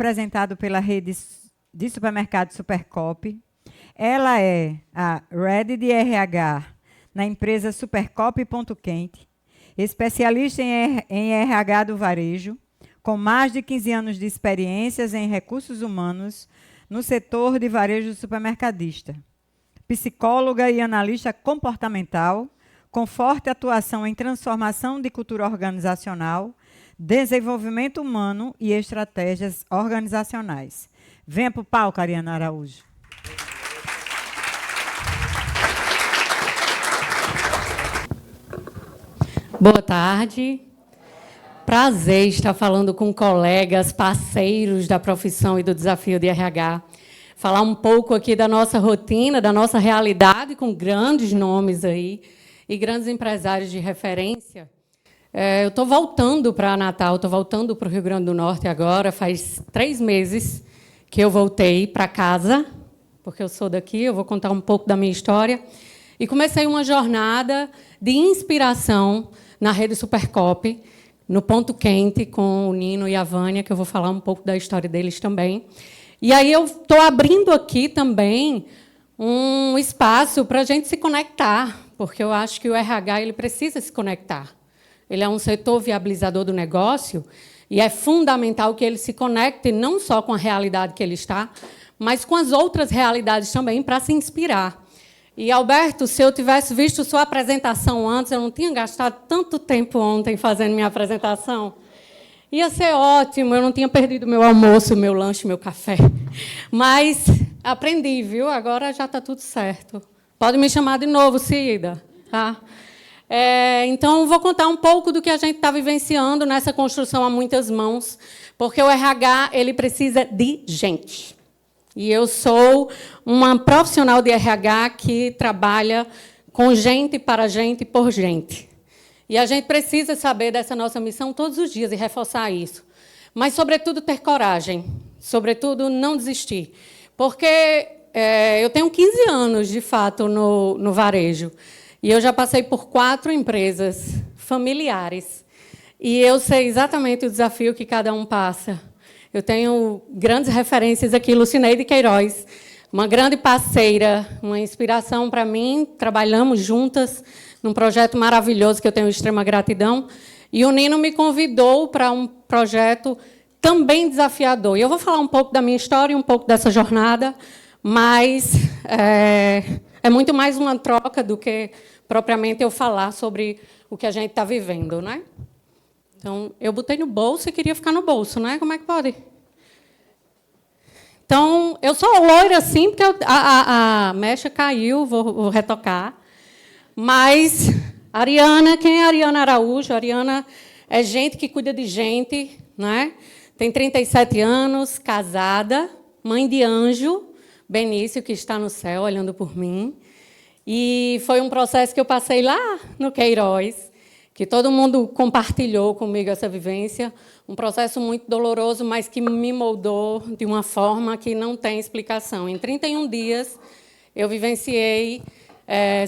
apresentado pela rede de supermercados Supercop. Ela é a Red de RH na empresa Supercop Ponto Quente, especialista em RH do varejo, com mais de 15 anos de experiências em recursos humanos no setor de varejo supermercadista. Psicóloga e analista comportamental, com forte atuação em transformação de cultura organizacional, desenvolvimento humano e estratégias organizacionais. Venha para o palco, Ariana Araújo. Boa tarde. Prazer estar falando com colegas, parceiros da profissão e do desafio de RH. Falar um pouco aqui da nossa rotina, da nossa realidade, com grandes nomes aí e grandes empresários de referência. Eu estou voltando para Natal, estou voltando para o Rio Grande do Norte agora. Faz 3 meses que eu voltei para casa, porque eu sou daqui, eu vou contar um pouco da minha história. E comecei uma jornada de inspiração na rede Supercop, no Ponto Quente, com o Nino e a Vânia, que eu vou falar um pouco da história deles também. E aí eu estou abrindo aqui também um espaço para a gente se conectar, porque eu acho que o RH ele precisa se conectar. Ele é um setor viabilizador do negócio e é fundamental que ele se conecte não só com a realidade que ele está, mas com as outras realidades também, para se inspirar. E, Alberto, se eu tivesse visto sua apresentação antes, eu não tinha gastado tanto tempo ontem fazendo minha apresentação. Ia ser ótimo, eu não tinha perdido meu almoço, meu lanche, meu café. Mas aprendi, viu? Agora já está tudo certo. Pode me chamar de novo, Cida. Tá? Então, vou contar um pouco do que a gente está vivenciando nessa construção a muitas mãos, porque o RH ele precisa de gente. E eu sou uma profissional de RH que trabalha com gente, para gente e por gente. E a gente precisa saber dessa nossa missão todos os dias e reforçar isso. Mas, sobretudo, ter coragem. Sobretudo, não desistir. Porque eu tenho 15 anos, de fato, no varejo. E eu já passei por 4 empresas familiares. E eu sei exatamente o desafio que cada um passa. Eu tenho grandes referências aqui, Lucineide Queiroz, uma grande parceira, uma inspiração para mim. Trabalhamos juntas num projeto maravilhoso que eu tenho extrema gratidão. E o Nino me convidou para um projeto também desafiador. E eu vou falar um pouco da minha história, um pouco dessa jornada, mas é muito mais uma troca do que propriamente eu falar sobre o que a gente está vivendo, né? Então, eu botei no bolso e queria ficar no bolso, né? Como é que pode? Então, eu sou loira, assim, porque a mecha caiu, vou retocar. Mas, Ariana, quem é a Ariana Araújo? A Ariana é gente que cuida de gente, né? Tem 37 anos, casada, mãe de anjo, Benício, que está no céu, olhando por mim. E foi um processo que eu passei lá no Queiroz, que todo mundo compartilhou comigo essa vivência, um processo muito doloroso, mas que me moldou de uma forma que não tem explicação. Em 31 dias, eu vivenciei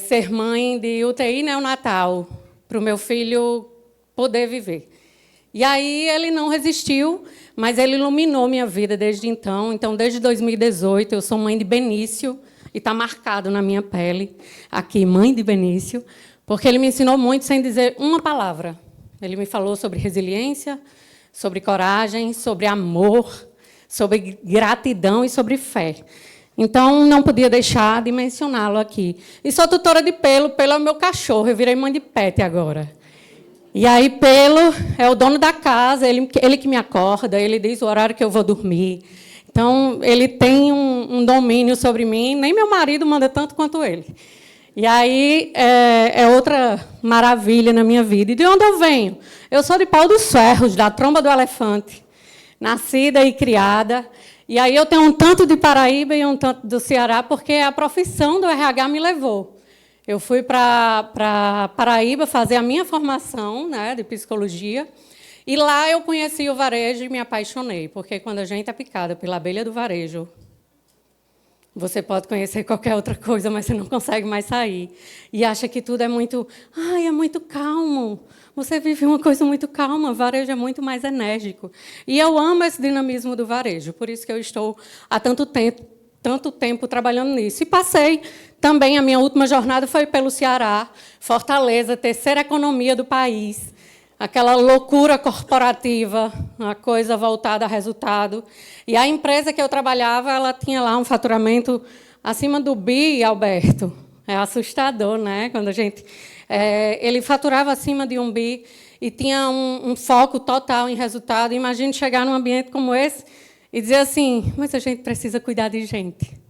ser mãe de UTI neonatal, para o meu filho poder viver. E aí ele não resistiu, mas ele iluminou minha vida desde então. Então, desde 2018, eu sou mãe de Benício, e está marcado na minha pele, aqui, mãe de Benício, porque ele me ensinou muito sem dizer uma palavra. Ele me falou sobre resiliência, sobre coragem, sobre amor, sobre gratidão e sobre fé. Então, não podia deixar de mencioná-lo aqui. E sou tutora de Pelo. Pelo é o meu cachorro. Eu virei mãe de pet agora. E aí, Pelo é o dono da casa, ele que me acorda, ele diz o horário que eu vou dormir. Então, ele tem um domínio sobre mim, nem meu marido manda tanto quanto ele. E aí é outra maravilha na minha vida. E de onde eu venho? Eu sou de Pau dos Ferros, da Tromba do Elefante, nascida e criada. E aí eu tenho um tanto de Paraíba e um tanto do Ceará, porque a profissão do RH me levou. Eu fui para Paraíba fazer a minha formação, né, de psicologia, e lá eu conheci o varejo e me apaixonei, porque quando a gente é picada pela abelha do varejo, Você pode conhecer qualquer outra coisa, mas você não consegue mais sair. E acha que tudo é muito... Ai, é muito calmo. Você vive uma coisa muito calma. O varejo é muito mais enérgico. E eu amo esse dinamismo do varejo. Por isso que eu estou há tanto tempo trabalhando nisso. E passei também, a minha última jornada foi pelo Ceará, Fortaleza, terceira economia do país. Aquela loucura corporativa, a coisa voltada a resultado. E a empresa que eu trabalhava, ela tinha lá um faturamento acima do bi, Alberto. É assustador, né? Quando a gente... ele faturava acima de 1 bi e tinha um foco total em resultado. Imagine chegar num ambiente como esse e dizer assim, mas a gente precisa cuidar de gente.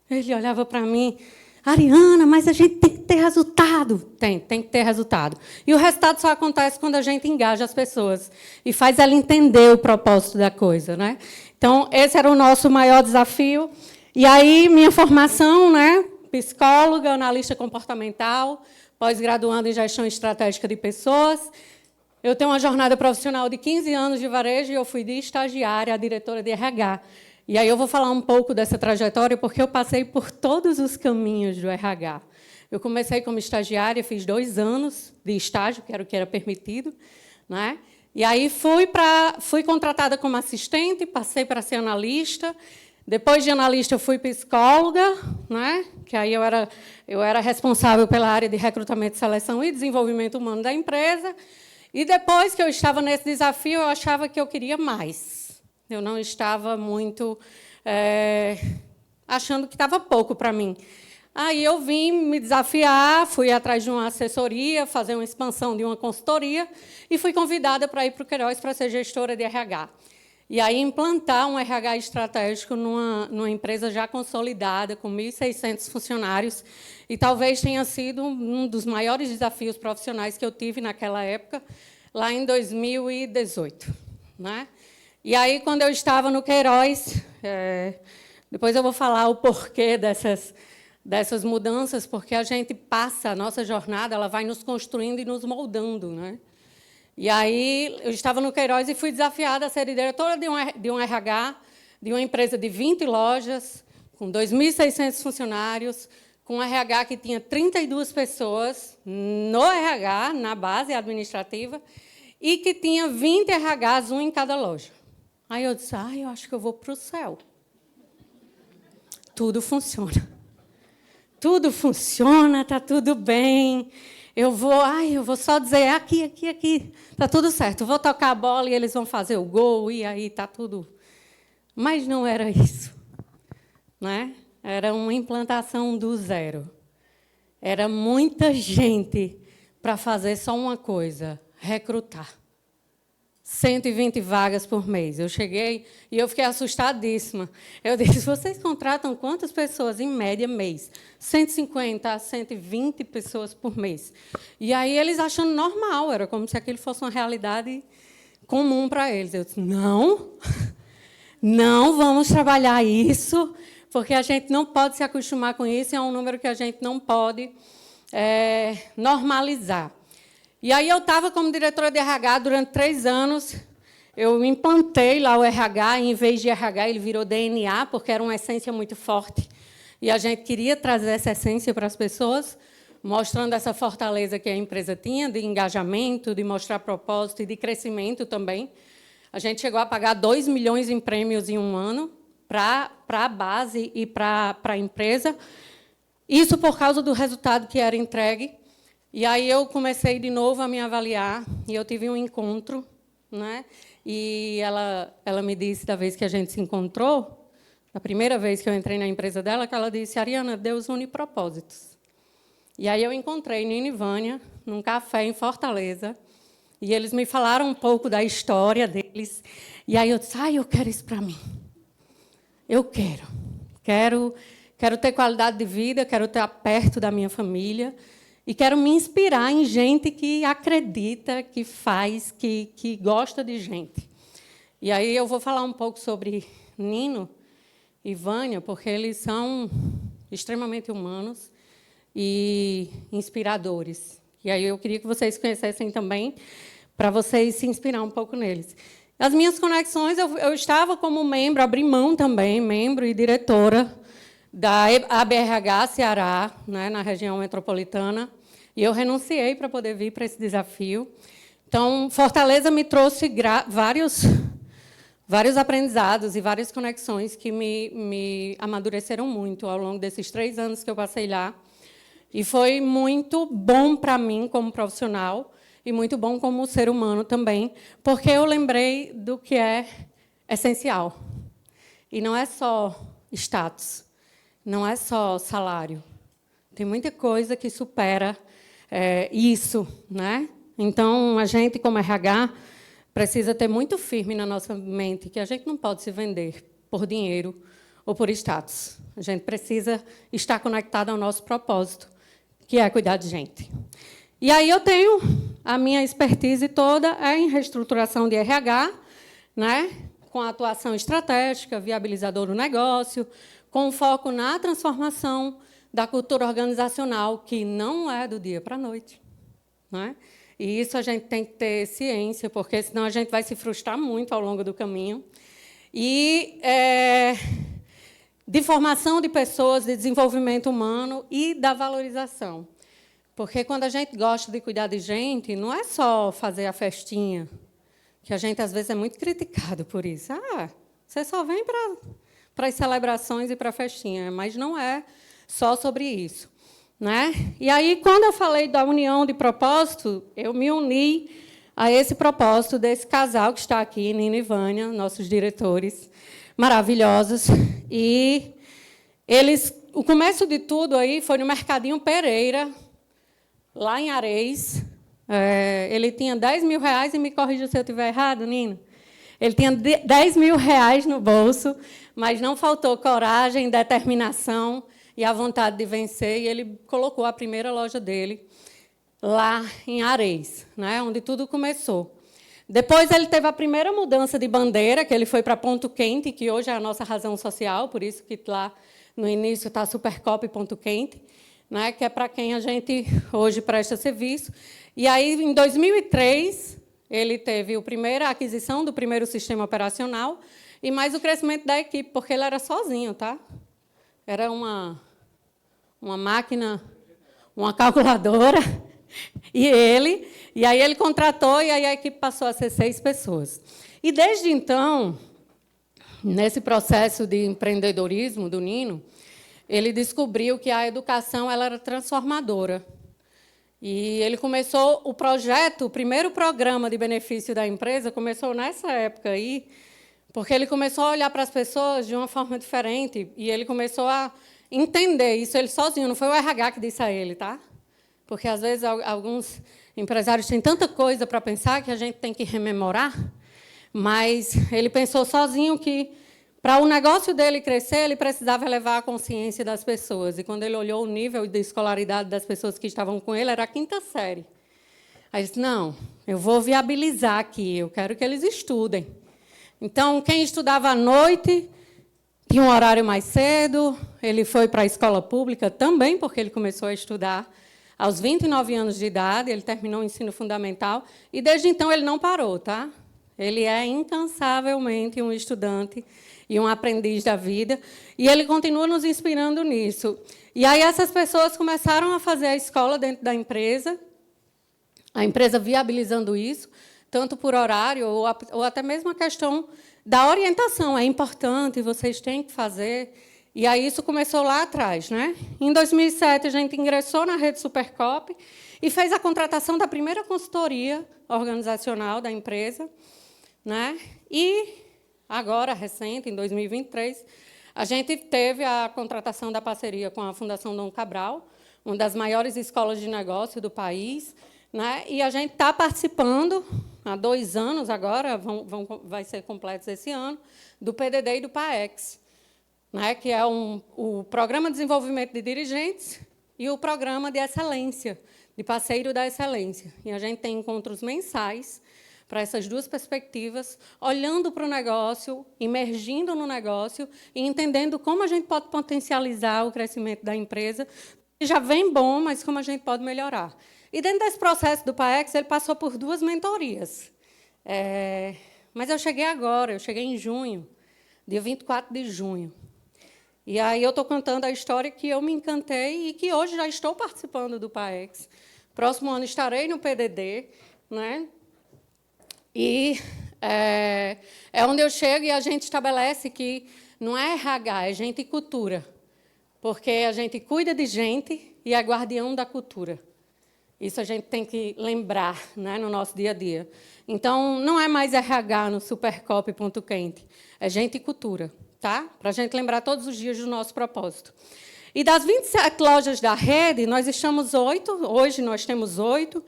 Ele olhava para mim... Ariana, mas a gente tem que ter resultado. Tem que ter resultado. E o resultado só acontece quando a gente engaja as pessoas e faz ela entender o propósito da coisa, né? Então, esse era o nosso maior desafio. E aí, minha formação, né? Psicóloga, analista comportamental, pós-graduando em gestão estratégica de pessoas. Eu tenho uma jornada profissional de 15 anos de varejo e eu fui de estagiária a diretora de RH. E aí eu vou falar um pouco dessa trajetória, porque eu passei por todos os caminhos do RH. Eu comecei como estagiária, fiz 2 anos de estágio, que era o que era permitido, né? E aí fui contratada como assistente, passei para ser analista. Depois de analista, eu fui psicóloga, né? Que aí eu era responsável pela área de recrutamento, seleção e desenvolvimento humano da empresa. E depois que eu estava nesse desafio, eu achava que eu queria mais. Eu não estava muito achando que estava pouco para mim. Aí eu vim me desafiar, fui atrás de uma assessoria, fazer uma expansão de uma consultoria, e fui convidada para ir para o Queiroz para ser gestora de RH. E aí implantar um RH estratégico numa empresa já consolidada, com 1.600 funcionários, e talvez tenha sido um dos maiores desafios profissionais que eu tive naquela época, lá em 2018. Né? E aí, quando eu estava no Queiroz, depois eu vou falar o porquê dessas mudanças, porque a gente passa, a nossa jornada, ela vai nos construindo e nos moldando. Né? E aí, eu estava no Queiroz e fui desafiada a ser diretora de um RH, de uma empresa de 20 lojas, com 2.600 funcionários, com um RH que tinha 32 pessoas no RH, na base administrativa, e que tinha 20 RHs, um em cada loja. Aí eu disse, eu acho que eu vou para o céu. Tudo funciona. Tudo funciona, está tudo bem. Eu vou só dizer aqui, está tudo certo. Eu vou tocar a bola e eles vão fazer o gol, e aí está tudo. Mas não era isso. Né? Era uma implantação do zero. Era muita gente para fazer só uma coisa, recrutar. 120 vagas por mês. Eu cheguei e eu fiquei assustadíssima. Eu disse, vocês contratam quantas pessoas, em média, mês? 150 a 120 pessoas por mês. E aí eles achando normal, era como se aquilo fosse uma realidade comum para eles. Eu disse, não vamos trabalhar isso, porque a gente não pode se acostumar com isso, é um número que a gente não pode normalizar. E aí eu estava como diretora de RH durante 3 anos. Eu implantei lá o RH, e, em vez de RH, ele virou DNA, porque era uma essência muito forte. E a gente queria trazer essa essência para as pessoas, mostrando essa fortaleza que a empresa tinha, de engajamento, de mostrar propósito e de crescimento também. A gente chegou a pagar 2 milhões em prêmios em um ano para a base e para a empresa. Isso por causa do resultado que era entregue. E aí eu comecei de novo a me avaliar, e eu tive um encontro, né? E ela me disse, da vez que a gente se encontrou, a primeira vez que eu entrei na empresa dela, que ela disse, Ariana, Deus une propósitos. E aí eu encontrei Nino e Vânia, num café em Fortaleza, e eles me falaram um pouco da história deles, e aí eu disse, eu quero isso para mim. Eu quero ter qualidade de vida, quero estar perto da minha família, e quero me inspirar em gente que acredita, que faz, que gosta de gente. E aí eu vou falar um pouco sobre Nino e Vânia, porque eles são extremamente humanos e inspiradores. E aí eu queria que vocês conhecessem também, para vocês se inspirar um pouco neles. As minhas conexões, eu estava como membro, abri mão também, membro e diretora da ABRH Ceará, né, na região metropolitana, e eu renunciei para poder vir para esse desafio. Então, Fortaleza me trouxe vários aprendizados e várias conexões que me amadureceram muito ao longo desses 3 anos que eu passei lá. E foi muito bom para mim como profissional e muito bom como ser humano também, porque eu lembrei do que é essencial. E não é só status, não é só salário. Tem muita coisa que supera isso, né? Então, a gente, como RH, precisa ter muito firme na nossa mente que a gente não pode se vender por dinheiro ou por status. A gente precisa estar conectado ao nosso propósito, que é cuidar de gente. E aí eu tenho a minha expertise toda em reestruturação de RH, né? Com atuação estratégica, viabilizador do negócio, com foco na transformação da cultura organizacional, que não é do dia para a noite, né? E isso a gente tem que ter ciência, porque senão a gente vai se frustrar muito ao longo do caminho. E de formação de pessoas, de desenvolvimento humano e da valorização. Porque quando a gente gosta de cuidar de gente, não é só fazer a festinha, que a gente, às vezes, é muito criticado por isso. Você só vem para as celebrações e para a festinha, mas não é só sobre isso, né? E aí, quando eu falei da união de propósito, eu me uni a esse propósito desse casal que está aqui, Nina e Vânia, nossos diretores maravilhosos. E o começo de tudo aí foi no Mercadinho Pereira, lá em Areis. Ele tinha R$10.000, e me corrija se eu estiver errado, Nina. Ele tinha R$10.000 no bolso, mas não faltou coragem, determinação e a vontade de vencer, e ele colocou a primeira loja dele lá em Areis, né, onde tudo começou. Depois ele teve a primeira mudança de bandeira, que ele foi para Ponto Quente, que hoje é a nossa razão social, por isso que lá no início está Supercop e Ponto Quente, né, que é para quem a gente hoje presta serviço. E aí, em 2003, ele teve a primeira aquisição do primeiro sistema operacional e mais o crescimento da equipe, porque ele era sozinho, tá? Era uma máquina, uma calculadora, e aí ele contratou, e aí a equipe passou a ser 6 pessoas. E, desde então, nesse processo de empreendedorismo do Nino, ele descobriu que a educação ela era transformadora. E ele começou o projeto, o primeiro programa de benefício da empresa, começou nessa época aí, porque ele começou a olhar para as pessoas de uma forma diferente, e ele começou a entender isso ele sozinho, não foi o RH que disse a ele, tá? Porque, às vezes, alguns empresários têm tanta coisa para pensar que a gente tem que rememorar, mas ele pensou sozinho que, para o negócio dele crescer, ele precisava elevar a consciência das pessoas. E, quando ele olhou o nível de escolaridade das pessoas que estavam com ele, era a 5ª série. Aí ele disse, não, eu vou viabilizar aqui, eu quero que eles estudem. Então, quem estudava à noite tinha um horário mais cedo, ele foi para a escola pública também, porque ele começou a estudar aos 29 anos de idade, ele terminou o ensino fundamental, e, desde então, ele não parou, tá? Ele é incansavelmente um estudante e um aprendiz da vida, e ele continua nos inspirando nisso. E aí essas pessoas começaram a fazer a escola dentro da empresa, a empresa viabilizando isso, tanto por horário ou até mesmo a questão da orientação. É importante, vocês têm que fazer. E aí isso começou lá atrás, né? Em 2007, a gente ingressou na rede Supercop e fez a contratação da primeira consultoria organizacional da empresa, né? E agora, recente, em 2023, a gente teve a contratação da parceria com a Fundação Dom Cabral, uma das maiores escolas de negócio do país, né? E a gente está participando, há 2 anos agora, vai ser completos esse ano, do PDD e do PAEX, né? Que é o Programa de Desenvolvimento de Dirigentes e o Programa de Excelência, de Parceiro da Excelência. E a gente tem encontros mensais para essas 2 perspectivas, olhando para o negócio, imergindo no negócio e entendendo como a gente pode potencializar o crescimento da empresa, que já vem bom, mas como a gente pode melhorar. E, dentro desse processo do PAEX, ele passou por 2 mentorias. Mas eu cheguei agora, eu cheguei em junho, dia 24 de junho. E aí eu estou contando a história que eu me encantei e que hoje já estou participando do PAEX. Próximo ano estarei no PDD, né? E é onde eu chego e a gente estabelece que não é RH, é gente e cultura, porque a gente cuida de gente e é guardião da cultura. Isso a gente tem que lembrar, né, no nosso dia a dia. Então, não é mais RH no Supercop.quente, é gente e cultura, tá? Para a gente lembrar todos os dias do nosso propósito. E das 27 lojas da rede, nós estamos 8, hoje nós temos 8,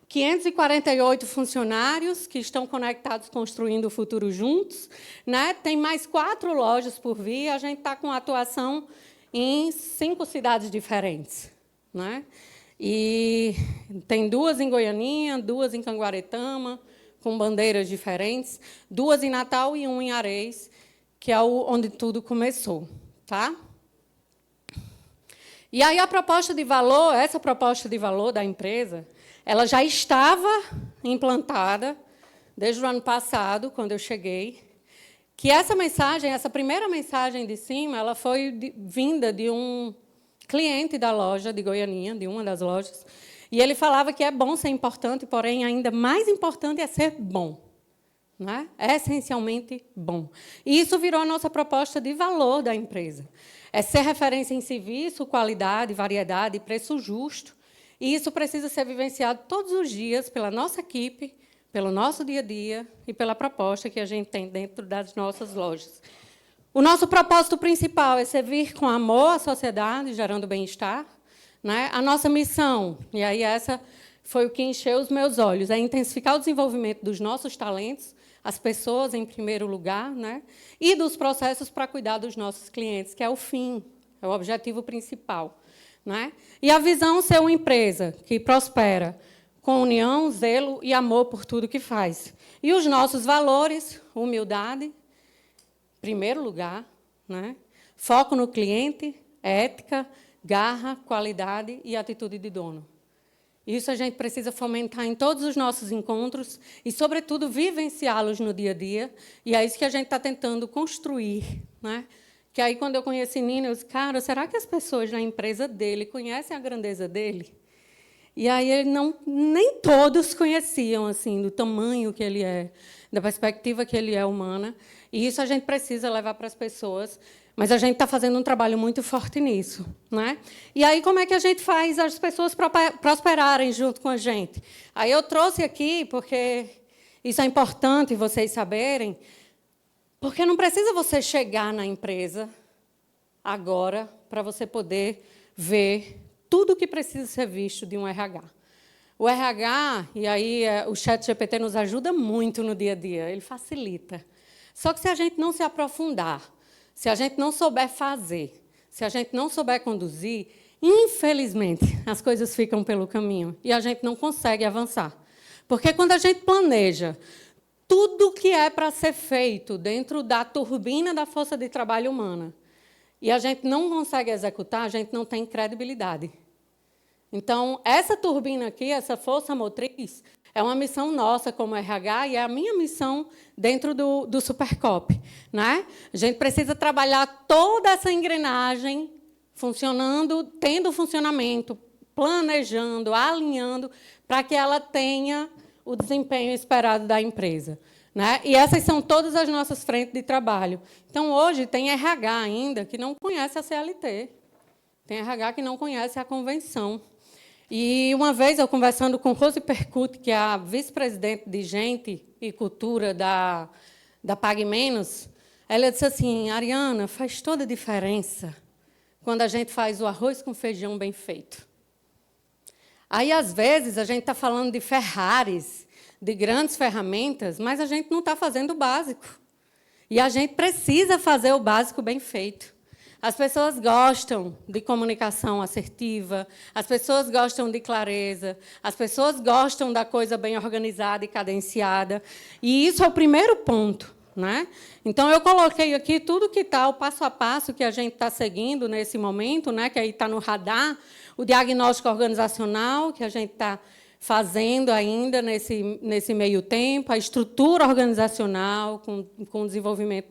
548 funcionários que estão conectados, construindo o futuro juntos, né? Tem mais 4 lojas por vir, a gente está com atuação em 5 cidades diferentes, né? E tem 2 em Goianinha, 2 em Canguaretama, com bandeiras diferentes, 2 em Natal e 1 em Areis, que é onde tudo começou, tá? E aí a proposta de valor, essa proposta de valor da empresa, ela já estava implantada desde o ano passado, quando eu cheguei, que essa mensagem, essa primeira mensagem de cima, ela foi vinda de um cliente da loja de Goianinha, de uma das lojas, e ele falava que é bom ser importante, porém, ainda mais importante é ser bom. Né? É essencialmente bom. E isso virou a nossa proposta de valor da empresa. É ser referência em serviço, qualidade, variedade e preço justo. E isso precisa ser vivenciado todos os dias pela nossa equipe, pelo nosso dia a dia e pela proposta que a gente tem dentro das nossas lojas. O nosso propósito principal é servir com amor à sociedade, gerando bem-estar. Né? A nossa missão, e aí essa foi o que encheu os meus olhos, é intensificar o desenvolvimento dos nossos talentos, as pessoas em primeiro lugar, né? E dos processos para cuidar dos nossos clientes, que é o fim, é o objetivo principal. Né? E a visão ser uma empresa que prospera com união, zelo e amor por tudo que faz. E os nossos valores, humildade, primeiro lugar, né? Foco no cliente, ética, garra, qualidade e atitude de dono. Isso a gente precisa fomentar em todos os nossos encontros e, sobretudo, vivenciá-los no dia a dia. E é isso que a gente está tentando construir. Né? Que aí, quando eu conheci Nino, eu disse, cara, será que as pessoas na empresa dele conhecem a grandeza dele? E aí nem todos conheciam assim, do tamanho que ele é, da perspectiva que ele é humana. E isso a gente precisa levar para as pessoas. Mas a gente está fazendo um trabalho muito forte nisso. Né? E aí, como é que a gente faz as pessoas prosperarem junto com a gente? Aí eu trouxe aqui, porque isso é importante vocês saberem, porque não precisa você chegar na empresa agora para você poder ver tudo o que precisa ser visto de um RH. O RH, e aí o ChatGPT nos ajuda muito no dia a dia, ele facilita. Só que se a gente não se aprofundar, se a gente não souber fazer, se a gente não souber conduzir, infelizmente, as coisas ficam pelo caminho e a gente não consegue avançar. Porque quando a gente planeja tudo que é para ser feito dentro da turbina da força de trabalho humana e a gente não consegue executar, a gente não tem credibilidade. Então, essa turbina aqui, essa força motriz, é uma missão nossa como RH e é a minha missão dentro do Supercop. Né? A gente precisa trabalhar toda essa engrenagem funcionando, tendo funcionamento, planejando, alinhando, para que ela tenha o desempenho esperado da empresa. Né? E essas são todas as nossas frentes de trabalho. Então, hoje, tem RH ainda que não conhece a CLT, tem RH que não conhece a convenção. E, uma vez, eu conversando com Rose Percuti, que é a vice-presidente de Gente e Cultura da Pague Menos, ela disse assim, Ariana, faz toda a diferença quando a gente faz o arroz com feijão bem feito. Aí, às vezes, a gente está falando de Ferraris, de grandes ferramentas, mas a gente não está fazendo o básico. E a gente precisa fazer o básico bem feito. As pessoas gostam de comunicação assertiva, as pessoas gostam de clareza, as pessoas gostam da coisa bem organizada e cadenciada. E isso é o primeiro ponto. Né? Então, eu coloquei aqui tudo que está, o passo a passo que a gente está seguindo nesse momento, né? Que aí está no radar, o diagnóstico organizacional, que a gente está fazendo ainda nesse meio tempo, a estrutura organizacional, com o desenvolvimento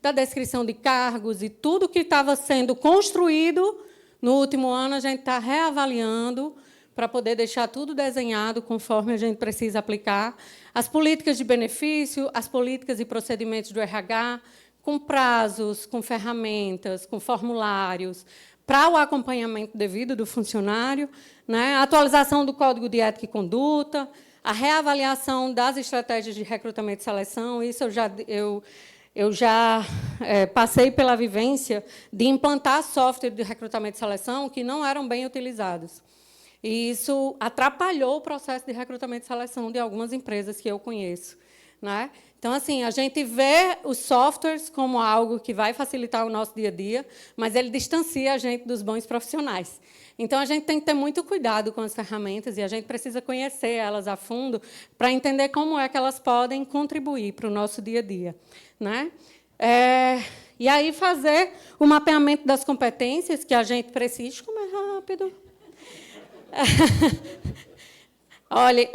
da descrição de cargos e tudo que estava sendo construído no último ano, a gente está reavaliando para poder deixar tudo desenhado conforme a gente precisa aplicar as políticas de benefício, as políticas e procedimentos do RH, com prazos, com ferramentas, com formulários, para o acompanhamento devido do funcionário, né? A atualização do Código de Ética e Conduta, a reavaliação das estratégias de recrutamento e seleção. Isso eu já passei pela vivência de implantar software de recrutamento e seleção que não eram bem utilizados. E isso atrapalhou o processo de recrutamento e seleção de algumas empresas que eu conheço, né? Então, assim, a gente vê os softwares como algo que vai facilitar o nosso dia a dia, mas ele distancia a gente dos bons profissionais. Então, a gente tem que ter muito cuidado com as ferramentas e a gente precisa conhecer elas a fundo para entender como é que elas podem contribuir para o nosso dia a dia, né? E aí, fazer o mapeamento das competências que a gente precisa. Como é rápido! Olha,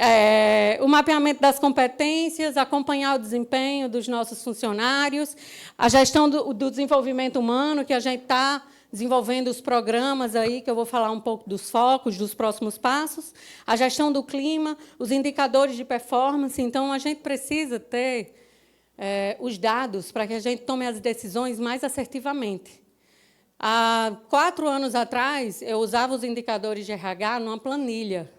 o mapeamento das competências, acompanhar o desempenho dos nossos funcionários, a gestão do desenvolvimento humano, que a gente está desenvolvendo os programas aí, que eu vou falar um pouco dos focos, dos próximos passos, a gestão do clima, os indicadores de performance. Então, a gente precisa ter os dados para que a gente tome as decisões mais assertivamente. Há 4 anos atrás, eu usava os indicadores de RH numa planilha.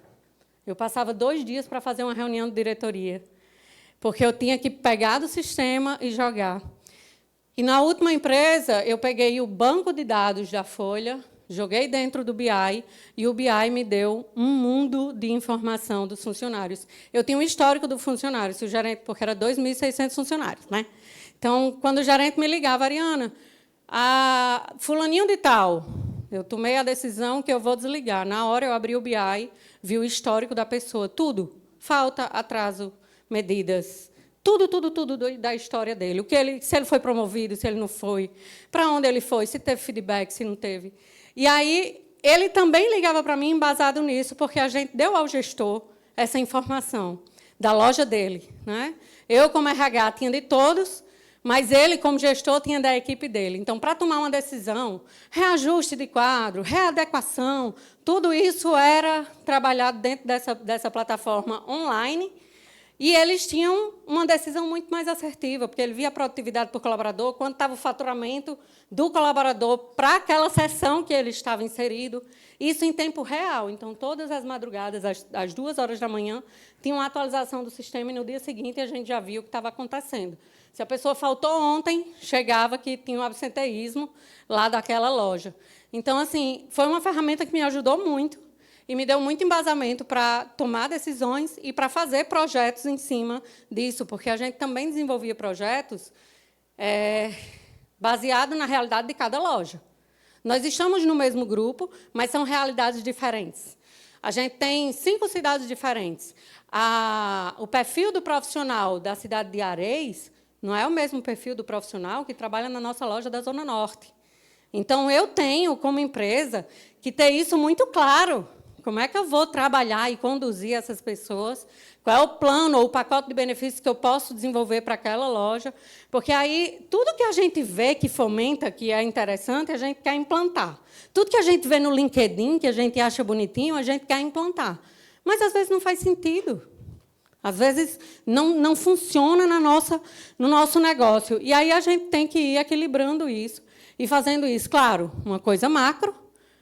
Eu passava 2 dias para fazer uma reunião de diretoria, porque eu tinha que pegar do sistema e jogar. E, na última empresa, eu peguei o banco de dados da Folha, joguei dentro do BI, e o BI me deu um mundo de informação dos funcionários. Eu tinha um histórico do funcionário, se o gerente, porque era 2.600 funcionários, né? Então, quando o gerente me ligava, Ariana, fulaninho de tal, eu tomei a decisão que eu vou desligar. Na hora, eu abri o BI, vi o histórico da pessoa, tudo. Falta, atraso, medidas, tudo da história dele. Se ele foi promovido, se ele não foi, para onde ele foi, se teve feedback, se não teve. E aí, ele também ligava para mim embasado nisso, porque a gente deu ao gestor essa informação da loja dele, né? Eu, como RH, tinha de todos, mas ele, como gestor, tinha da equipe dele. Então, para tomar uma decisão, reajuste de quadro, readequação, tudo isso era trabalhado dentro dessa plataforma online, e eles tinham uma decisão muito mais assertiva, porque ele via a produtividade por colaborador, quanto estava o faturamento do colaborador para aquela sessão que ele estava inserido, isso em tempo real. Então, todas as madrugadas, às 2 horas da manhã, tinha uma atualização do sistema, e no dia seguinte a gente já viu o que estava acontecendo. Se a pessoa faltou ontem, chegava que tinha um absenteísmo lá daquela loja. Então, assim, foi uma ferramenta que me ajudou muito e me deu muito embasamento para tomar decisões e para fazer projetos em cima disso, porque a gente também desenvolvia projetos baseados na realidade de cada loja. Nós estamos no mesmo grupo, mas são realidades diferentes. A gente tem 5 cidades diferentes. O perfil do profissional da cidade de Areis não é o mesmo perfil do profissional que trabalha na nossa loja da Zona Norte. Então, eu tenho, como empresa, que ter isso muito claro. Como é que eu vou trabalhar e conduzir essas pessoas? Qual é o plano ou o pacote de benefícios que eu posso desenvolver para aquela loja? Porque aí, tudo que a gente vê que fomenta, que é interessante, a gente quer implantar. Tudo que a gente vê no LinkedIn, que a gente acha bonitinho, a gente quer implantar. Mas, às vezes, não faz sentido. Às vezes, não funciona no nosso negócio. E aí a gente tem que ir equilibrando isso e fazendo isso. Claro, uma coisa macro,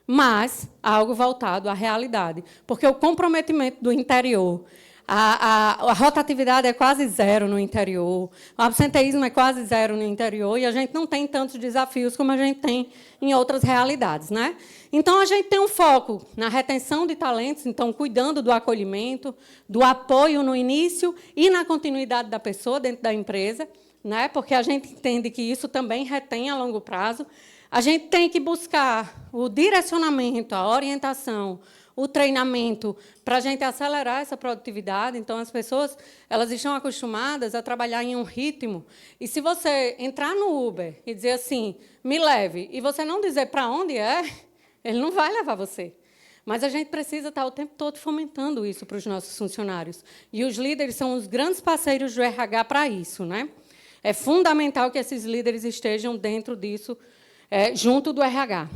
mas algo voltado à realidade. Porque o comprometimento do interior, a rotatividade é quase zero no interior, o absenteísmo é quase zero no interior, e a gente não tem tantos desafios como a gente tem em outras realidades, né? Então, a gente tem um foco na retenção de talentos, então, cuidando do acolhimento, do apoio no início e na continuidade da pessoa dentro da empresa, né? Porque a gente entende que isso também retém a longo prazo. A gente tem que buscar o direcionamento, a orientação, o treinamento, para a gente acelerar essa produtividade. Então, as pessoas elas estão acostumadas a trabalhar em um ritmo. E, se você entrar no Uber e dizer assim, me leve, e você não dizer para onde é, ele não vai levar você. Mas a gente precisa estar o tempo todo fomentando isso para os nossos funcionários. E os líderes são os grandes parceiros do RH para isso, né? É fundamental que esses líderes estejam dentro disso, junto do RH.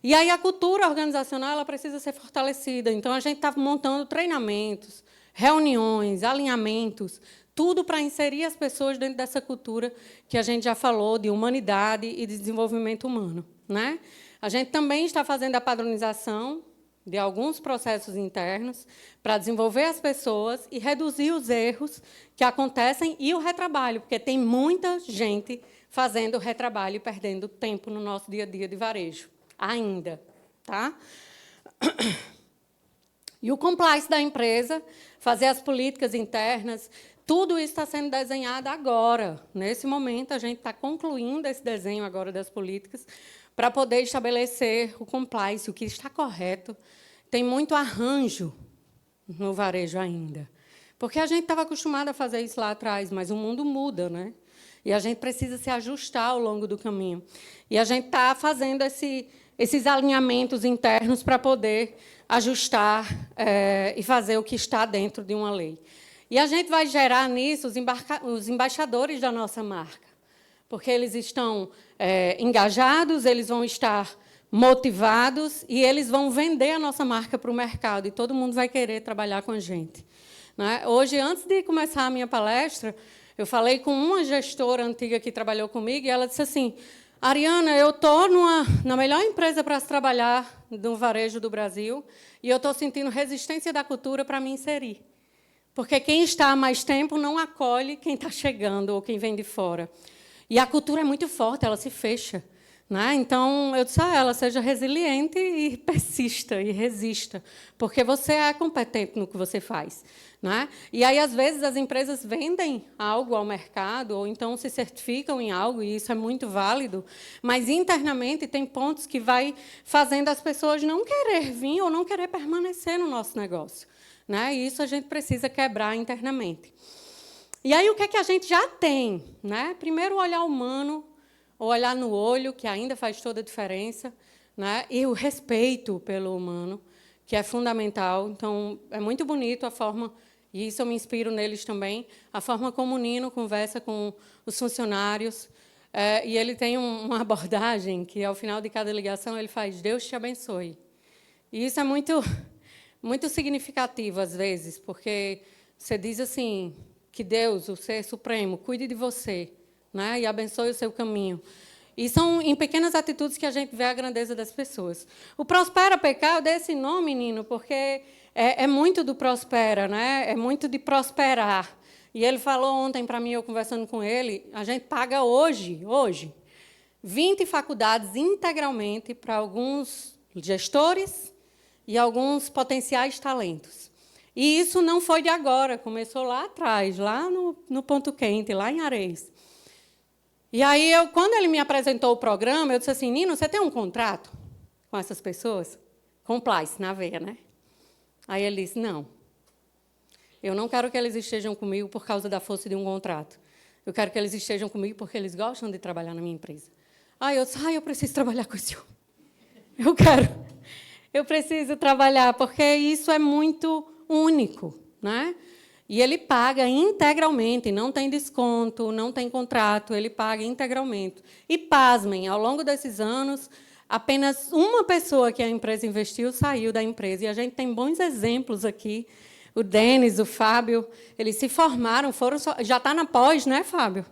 E aí a cultura organizacional ela precisa ser fortalecida. Então, a gente está montando treinamentos, reuniões, alinhamentos, tudo para inserir as pessoas dentro dessa cultura que a gente já falou, de humanidade e de desenvolvimento humano, né? A gente também está fazendo a padronização de alguns processos internos para desenvolver as pessoas e reduzir os erros que acontecem e o retrabalho, porque tem muita gente fazendo retrabalho e perdendo tempo no nosso dia a dia de varejo, ainda. Tá? E o compliance da empresa, fazer as políticas internas, tudo isso está sendo desenhado agora. Nesse momento, a gente está concluindo esse desenho agora das políticas para poder estabelecer o compliance, o que está correto. Tem muito arranjo no varejo ainda. Porque a gente estava acostumado a fazer isso lá atrás, mas o mundo muda, né? E a gente precisa se ajustar ao longo do caminho. E a gente está fazendo esses alinhamentos internos para poder ajustar e fazer o que está dentro de uma lei. E a gente vai gerar nisso os embaixadores da nossa marca, porque eles estão engajados, eles vão estar motivados e eles vão vender a nossa marca para o mercado, e todo mundo vai querer trabalhar com a gente. Né? Hoje, antes de começar a minha palestra, eu falei com uma gestora antiga que trabalhou comigo, e ela disse assim, Ariana, eu estou na melhor empresa para se trabalhar no varejo do Brasil, e eu estou sentindo resistência da cultura para me inserir. Porque quem está há mais tempo não acolhe quem está chegando ou quem vem de fora. E a cultura é muito forte, ela se fecha. Né? Então, eu disse a ela, seja resiliente e persista e resista, porque você é competente no que você faz. Né? E aí, às vezes, as empresas vendem algo ao mercado, ou então se certificam em algo, e isso é muito válido, mas internamente tem pontos que vai fazendo as pessoas não querer vir ou não querer permanecer no nosso negócio. Né? E isso a gente precisa quebrar internamente. E aí, o que é que a gente já tem? Né? Primeiro, o olhar humano, o olhar no olho, que ainda faz toda a diferença, né? E o respeito pelo humano, que é fundamental. Então, é muito bonito a forma, e isso eu me inspiro neles também, a forma como o Nino conversa com os funcionários. E ele tem uma abordagem que, ao final de cada ligação, ele faz, Deus te abençoe. E isso é muito significativo, às vezes, porque você diz assim, que Deus, o Ser Supremo, cuide de você, né, e abençoe o seu caminho. E são em pequenas atitudes que a gente vê a grandeza das pessoas. O Prospera PK, eu dei esse nome, Nino, porque é muito do Prospera, né? É muito de prosperar. E ele falou ontem para mim, eu conversando com ele, a gente paga hoje, 20 faculdades integralmente para alguns gestores e alguns potenciais talentos. E isso não foi de agora, começou lá atrás, lá no Ponto Quente, lá em Areias. E aí, quando ele me apresentou o programa, eu disse assim, Nino, você tem um contrato com essas pessoas? Compliance, na veia, né? Aí ele disse, não. Eu não quero que eles estejam comigo por causa da força de um contrato. Eu quero que eles estejam comigo porque eles gostam de trabalhar na minha empresa. Aí eu disse, eu preciso trabalhar com esse homem. Eu quero. Eu preciso trabalhar, porque isso é muito único, né? E ele paga integralmente, não tem desconto, não tem contrato, ele paga integralmente. E, pasmem, ao longo desses anos, apenas uma pessoa que a empresa investiu saiu da empresa. E a gente tem bons exemplos aqui. O Denis, o Fábio, eles se formaram, já está na pós, né, Fábio?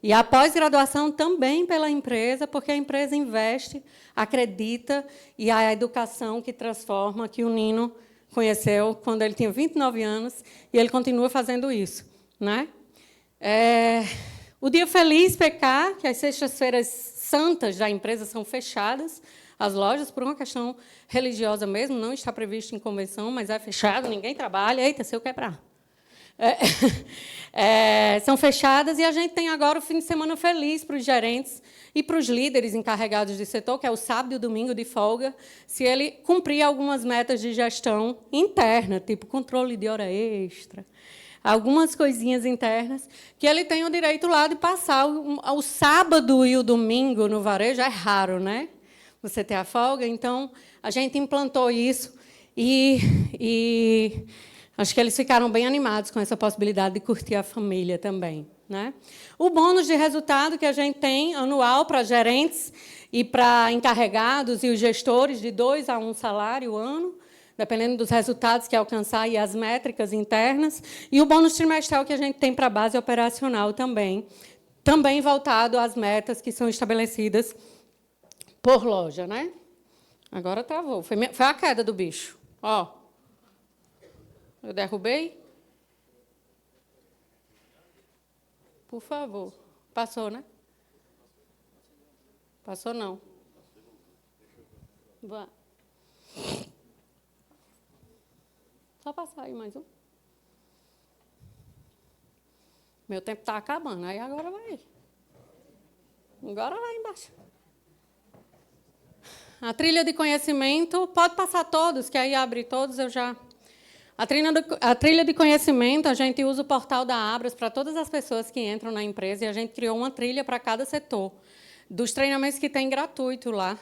E a pós-graduação também pela empresa, porque a empresa investe, acredita, e a educação que transforma, que o Nino conheceu quando ele tinha 29 anos, e ele continua fazendo isso. Né? O Dia Feliz PK, que as sextas-feiras santas da empresa são fechadas, as lojas, por uma questão religiosa mesmo, não está previsto em convenção, mas é fechado, ninguém trabalha. Eita, se eu quebrar. São fechadas, e a gente tem agora o fim de semana feliz para os gerentes e para os líderes encarregados de setor, que é o sábado e o domingo de folga, se ele cumprir algumas metas de gestão interna, tipo controle de hora extra, algumas coisinhas internas, que ele tem o direito lá de passar o sábado e o domingo no varejo. É raro, né? Você ter a folga. Então, a gente implantou isso. E acho que eles ficaram bem animados com essa possibilidade de curtir a família também, né? O bônus de resultado que a gente tem anual para gerentes e para encarregados e os gestores, de 2 a 1 salário ano, dependendo dos resultados que alcançar e as métricas internas. E o bônus trimestral que a gente tem para a base operacional também voltado às metas que são estabelecidas por loja, né? Agora travou. Foi a queda do bicho. Ó, eu derrubei. Por favor. Passou, né? Passou, não. Vai. Só passar aí mais um. Meu tempo está acabando, aí agora vai. Agora vai embaixo. A trilha de conhecimento, pode passar todos, que aí abre todos, eu já... A trilha de conhecimento, a gente usa o portal da Abras para todas as pessoas que entram na empresa, e a gente criou uma trilha para cada setor, dos treinamentos que tem gratuito lá.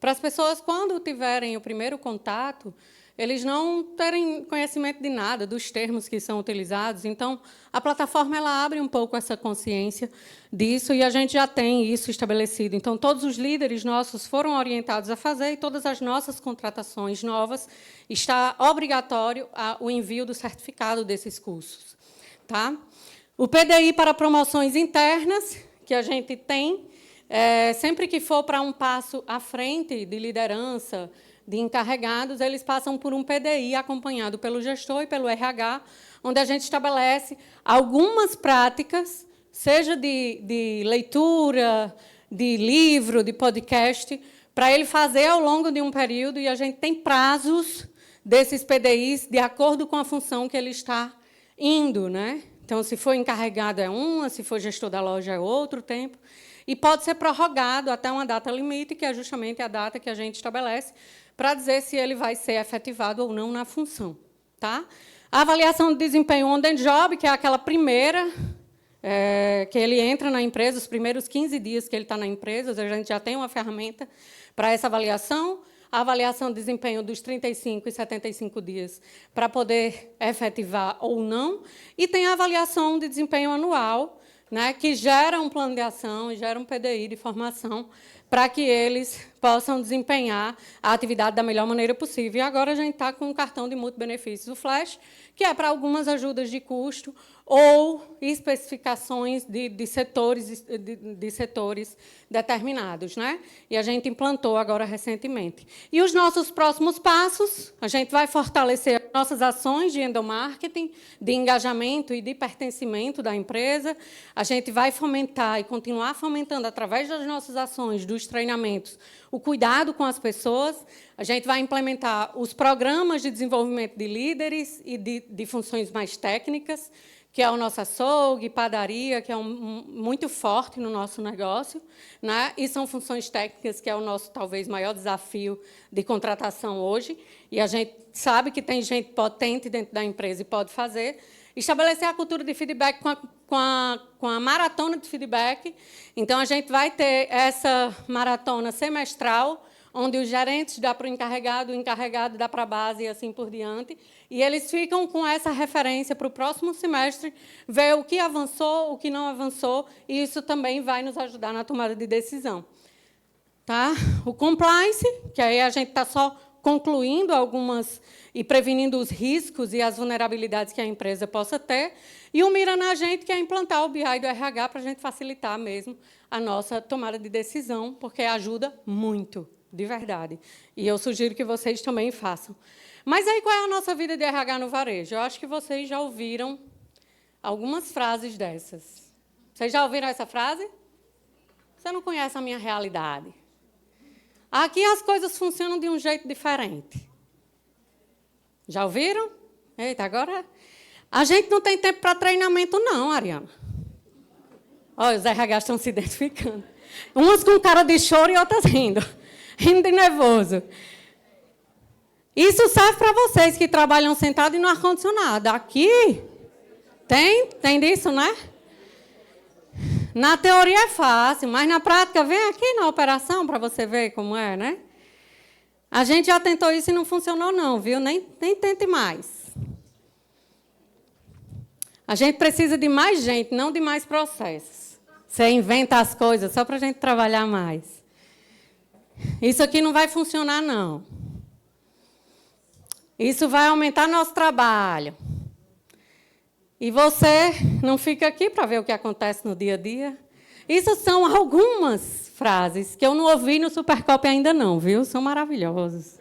Para as pessoas, quando tiverem o primeiro contato, eles não terem conhecimento de nada, dos termos que são utilizados. Então, a plataforma ela abre um pouco essa consciência disso, e a gente já tem isso estabelecido. Então, todos os líderes nossos foram orientados a fazer, e todas as nossas contratações novas, está obrigatório o envio do certificado desses cursos. Tá? O PDI para promoções internas, que a gente tem, sempre que for para um passo à frente de liderança, de encarregados, eles passam por um PDI acompanhado pelo gestor e pelo RH, onde a gente estabelece algumas práticas, seja de leitura, de livro, de podcast, para ele fazer ao longo de um período, e a gente tem prazos desses PDIs de acordo com a função que ele está indo, né? Então, se for encarregado é uma, se for gestor da loja é outro tempo, e pode ser prorrogado até uma data limite, que é justamente a data que a gente estabelece, para dizer se ele vai ser efetivado ou não na função. Tá? A avaliação de desempenho on the job, que é aquela primeira, que ele entra na empresa, os primeiros 15 dias que ele está na empresa, a gente já tem uma ferramenta para essa avaliação. A avaliação de desempenho dos 35 e 75 dias, para poder efetivar ou não. E tem a avaliação de desempenho anual, né, que gera um plano de ação e gera um PDI de formação para que eles possam desempenhar a atividade da melhor maneira possível. E agora a gente está com um cartão de multibenefícios, o Flash, que é para algumas ajudas de custo ou especificações de setores determinados, né? E a gente implantou agora recentemente. E os nossos próximos passos, a gente vai fortalecer as nossas ações de endomarketing, de engajamento e de pertencimento da empresa. A gente vai fomentar e continuar fomentando, através das nossas ações, dos treinamentos, o cuidado com as pessoas. A gente vai implementar os programas de desenvolvimento de líderes e de funções mais técnicas, que é o nosso açougue, padaria, que é muito forte no nosso negócio, né? E são funções técnicas, que é o nosso, talvez, maior desafio de contratação hoje, e a gente sabe que tem gente potente dentro da empresa e pode fazer. Estabelecer a cultura de feedback com a maratona de feedback. Então, a gente vai ter essa maratona semestral, onde os gerentes dão para o encarregado dá para a base e assim por diante. E eles ficam com essa referência para o próximo semestre, ver o que avançou, o que não avançou, e isso também vai nos ajudar na tomada de decisão. Tá? O compliance, que aí a gente está só concluindo algumas e prevenindo os riscos e as vulnerabilidades que a empresa possa ter, e o Mira na Gente, que é implantar o BI do RH para a gente facilitar mesmo a nossa tomada de decisão, porque ajuda muito, de verdade. E eu sugiro que vocês também façam. Mas aí, qual é a nossa vida de RH no varejo? Eu acho que vocês já ouviram algumas frases dessas. Vocês já ouviram essa frase? Você não conhece a minha realidade. Aqui as coisas funcionam de um jeito diferente. Já ouviram? Eita, agora... A gente não tem tempo para treinamento, não, Ariana. Olha, os RH estão se identificando. Umas com cara de choro e outras rindo. Rindo de nervoso. Isso serve para vocês que trabalham sentados e no ar-condicionado. Aqui, tem disso, né? Na teoria é fácil, mas na prática, vem aqui na operação para você ver como é, né? A gente já tentou isso e não funcionou, não, viu? Nem tente mais. A gente precisa de mais gente, não de mais processos. Você inventa as coisas só para a gente trabalhar mais. Isso aqui não vai funcionar, não. Isso vai aumentar nosso trabalho. E você não fica aqui para ver o que acontece no dia a dia? Isso são algumas frases que eu não ouvi no Supercop ainda não, viu? São maravilhosos.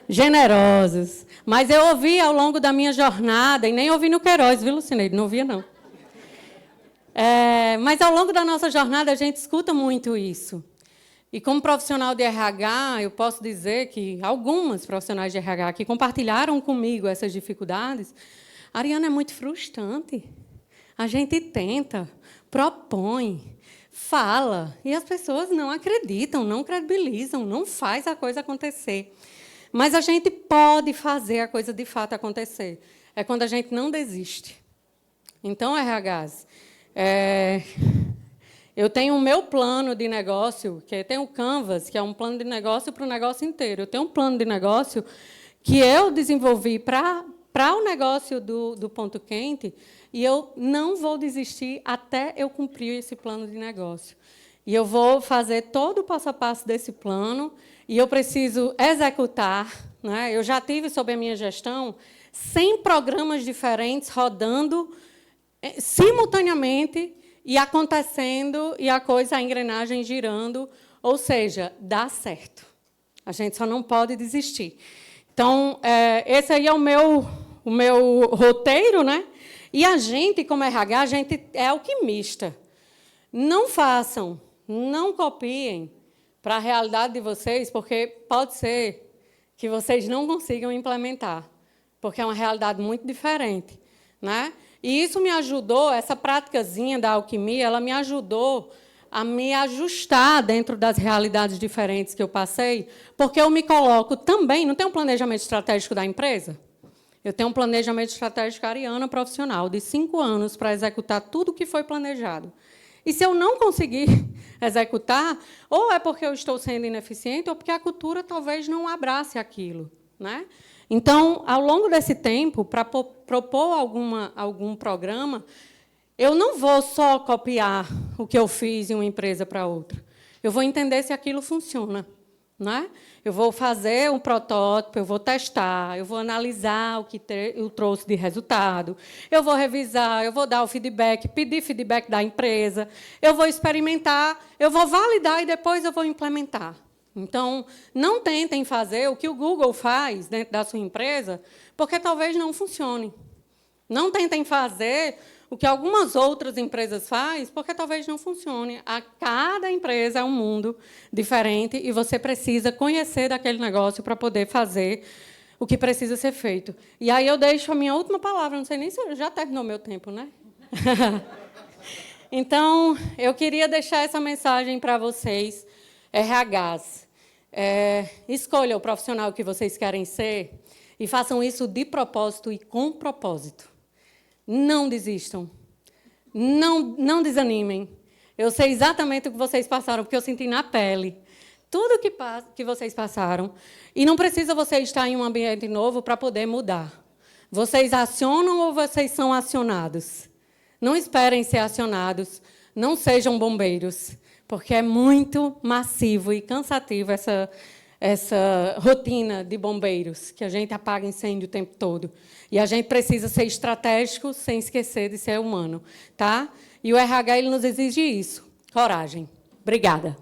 Generosos. Mas eu ouvi ao longo da minha jornada, e nem ouvi no Queiroz, viu, Lucineide? Não ouvia, não. Mas ao longo da nossa jornada a gente escuta muito isso. E como profissional de RH, eu posso dizer que algumas profissionais de RH que compartilharam comigo essas dificuldades, Ariana, é muito frustrante. A gente tenta, propõe, fala, e as pessoas não acreditam, não credibilizam, não faz a coisa acontecer. Mas a gente pode fazer a coisa de fato acontecer. É quando a gente não desiste. Então, RHs, eu tenho o meu plano de negócio, que tem o Canvas, que é um plano de negócio para o negócio inteiro. Eu tenho um plano de negócio que eu desenvolvi para o negócio do Ponto Quente, e eu não vou desistir até eu cumprir esse plano de negócio. E eu vou fazer todo o passo a passo desse plano, e eu preciso executar. Né? Eu já tive, sob a minha gestão, 100 programas diferentes rodando simultaneamente, e acontecendo, e a coisa, a engrenagem girando, ou seja, dá certo. A gente só não pode desistir. Então, esse aí é o meu roteiro, né? E a gente, como RH, a gente é alquimista. Não façam, não copiem para a realidade de vocês, porque pode ser que vocês não consigam implementar, porque é uma realidade muito diferente, né? E isso me ajudou, essa praticazinha da alquimia, ela me ajudou a me ajustar dentro das realidades diferentes que eu passei, porque eu me coloco também, não tem um planejamento estratégico da empresa? Eu tenho um planejamento estratégico ariana profissional, de 5 anos, para executar tudo o que foi planejado. E se eu não conseguir executar, ou é porque eu estou sendo ineficiente, ou porque a cultura talvez não abrace aquilo. Né? Então, ao longo desse tempo, para propor algum programa, eu não vou só copiar o que eu fiz em uma empresa para outra. Eu vou entender se aquilo funciona. Né? Eu vou fazer um protótipo, eu vou testar, eu vou analisar o que eu trouxe de resultado, eu vou revisar, eu vou dar o feedback, pedir feedback da empresa, eu vou experimentar, eu vou validar e depois eu vou implementar. Então, não tentem fazer o que o Google faz dentro da sua empresa, porque talvez não funcione. Não tentem fazer o que algumas outras empresas fazem, porque talvez não funcione. Cada empresa é um mundo diferente e você precisa conhecer daquele negócio para poder fazer o que precisa ser feito. E aí eu deixo a minha última palavra, não sei nem se já terminou meu tempo, né? Então, eu queria deixar essa mensagem para vocês, RHs. Escolha o profissional que vocês querem ser e façam isso de propósito e com propósito. Não desistam. Não desanimem. Eu sei exatamente o que vocês passaram, porque eu senti na pele tudo que vocês passaram. E não precisa você estar em um ambiente novo para poder mudar. Vocês acionam ou vocês são acionados? Não esperem ser acionados. Não sejam bombeiros, porque é muito massivo e cansativo essa rotina de bombeiros, que a gente apaga incêndio o tempo todo. E a gente precisa ser estratégico sem esquecer de ser humano. Tá? E o RH ele nos exige isso. Coragem. Obrigada.